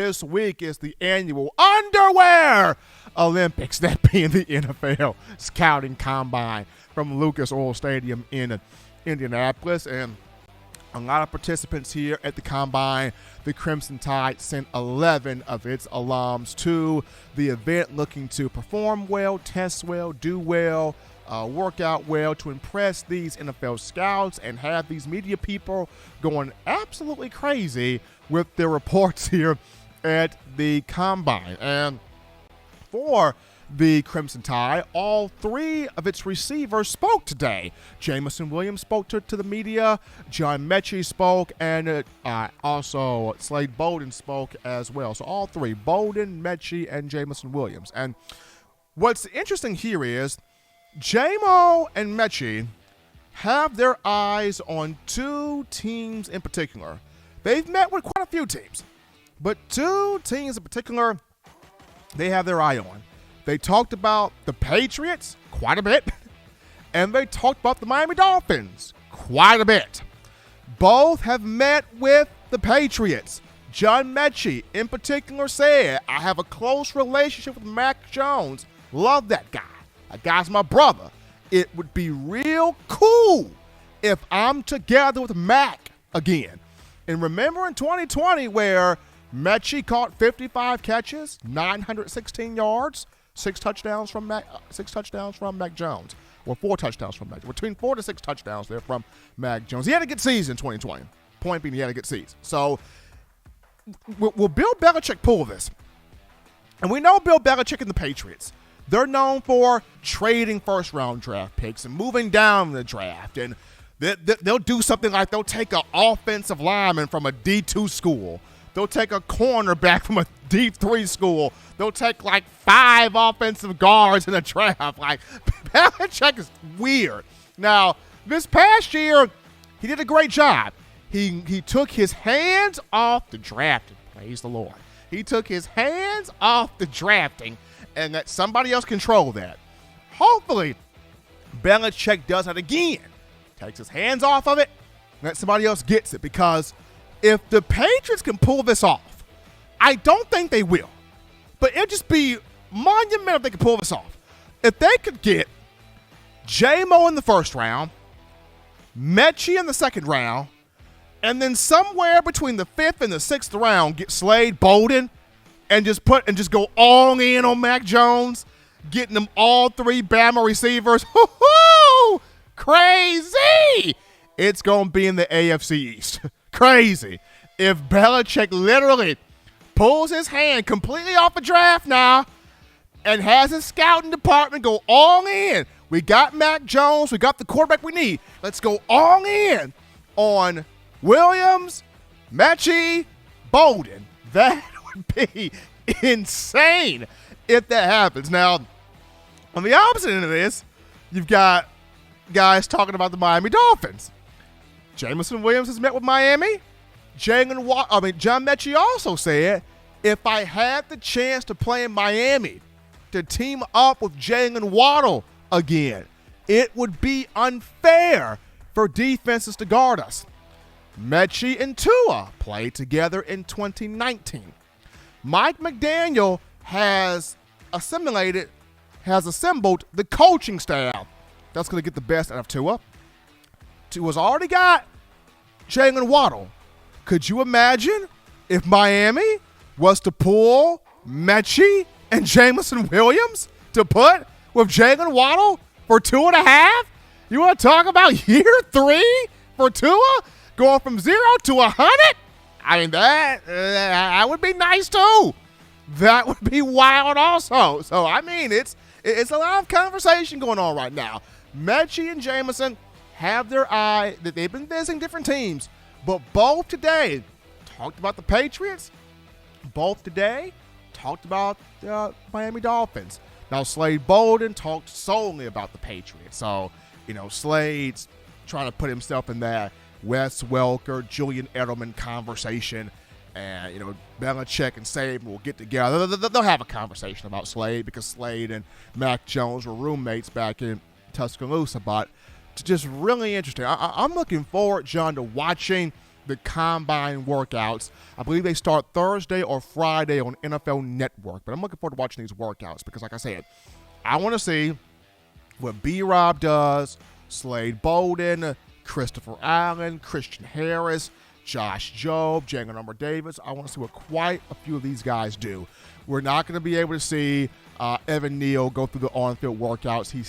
this week is the annual Underwear Olympics, that being the NFL Scouting Combine from Lucas Oil Stadium in Indianapolis. And a lot of participants here at the Combine. The Crimson Tide sent 11 of its alums to the event looking to perform well, test well, do well, work out well to impress these NFL scouts and have these media people going absolutely crazy with their reports here at the Combine. And for the Crimson Tide, all three of its receivers spoke today. Jameson Williams spoke to the media, John Mechie spoke, and also Slade Bolden spoke as well. So all three, Bolden, Mechie, and Jameson Williams. And what's interesting here is Jamo and Mechie have their eyes on two teams in particular. They've met with quite a few teams, but two teams in particular they have their eye on. They talked about the Patriots quite a bit, and they talked about the Miami Dolphins quite a bit. Both have met with the Patriots. John Mechie, in particular, said, I have a close relationship with Mac Jones. Love that guy. That guy's my brother. It would be real cool if I'm together with Mac again. And remember in 2020 where Mechie caught 55 catches, 916 yards, six touchdowns from Mac Jones, or 4 touchdowns from Mac. Between 4 to 6 touchdowns there from Mac Jones. He had a good season in 2020. Point being, he had a good season. So, will Bill Belichick pull this? And we know Bill Belichick and the Patriots. They're known for trading first-round draft picks and moving down the draft. And they'll do something like they'll take an offensive lineman from a D2 school. They'll take a cornerback from a D3 school. They'll take like 5 offensive guards in a draft. Like, Belichick is weird. Now, this past year, he did a great job. He took his hands off the drafting. Praise the Lord. He took his hands off the drafting and let somebody else control that. Hopefully, Belichick does it again. Takes his hands off of it, let somebody else gets it. Because if the Patriots can pull this off, I don't think they will, but it'd just be monumental if they could pull this off. If they could get J-Mo in the first round, Mechie in the second round, and then somewhere between the 5th and the 6th round, get Slade Bolden and just go all in on Mac Jones, getting them all 3 Bama receivers. Woo-hoo! Crazy! It's going to be in the AFC East. Crazy. If Belichick literally pulls his hand completely off the draft now and has his scouting department go all in. We got Mac Jones. We got the quarterback we need. Let's go all in on Williams, Mechie, Bolden. That would be insane if that happens. Now, on the opposite end of this, you've got guys talking about the Miami Dolphins. Jameson Williams has met with Miami. John Mechie also said, if I had the chance to play in Miami, to team up with Jalen Waddle again, it would be unfair for defenses to guard us. Mechie and Tua played together in 2019. Mike McDaniel has assembled the coaching staff that's going to get the best out of Tua. Tua's already got Jalen Waddle. Could you imagine if Miami was to pull Mechie and Jameson Williams to put with Jalen Waddle for 2.5? You want to talk about year 3 for Tua? Going from 0 to 100? I mean, that would be nice too. That would be wild also. So, I mean, it's a lot of conversation going on right now. Mechie and Jameson have their eye that they've been visiting different teams, but both today talked about the Patriots. Both today talked about the Miami Dolphins. Now, Slade Bolden talked solely about the Patriots. So, Slade's trying to put himself in that Wes Welker, Julian Edelman conversation. And, Belichick and Saban will get together. They'll have a conversation about Slade because Slade and Mac Jones were roommates back in Tuscaloosa. But it's just really interesting. I'm looking forward, John, to watching the combine workouts. I believe they start Thursday or Friday on NFL Network. But I'm looking forward to watching these workouts because, like I said, I want to see what B-Rob does, Slade Bolden, Christopher Allen, Christian Harris, Josh Jobe, Django Number Davis. I want to see what quite a few of these guys do. We're not going to be able to see Evan Neal go through the on-field workouts. He's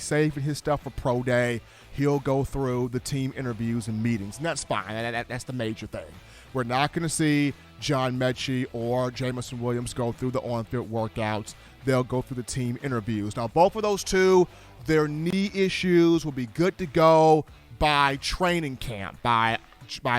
saving his stuff for Pro Day. He'll go through the team interviews and meetings, and that's fine. That's the major thing. We're not going to see John Mechie or Jamison Williams go through the on-field workouts. They'll go through the team interviews. Now, both of those two, their knee issues will be good to go by training camp. By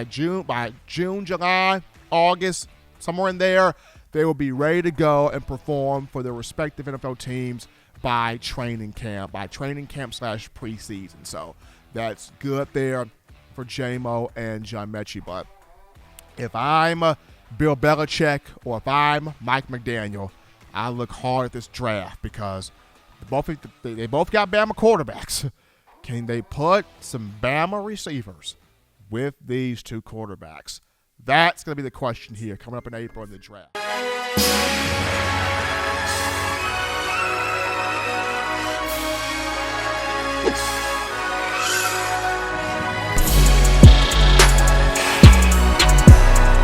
June, July, August, somewhere in there, they will be ready to go and perform for their respective NFL teams by training camp / preseason. So that's good there for J-Mo and John Mechie. But if I'm Bill Belichick or if I'm Mike McDaniel, I look hard at this draft because they both got Bama quarterbacks. Can they put some Bama receivers with these two quarterbacks? That's going to be the question here coming up in April in the draft.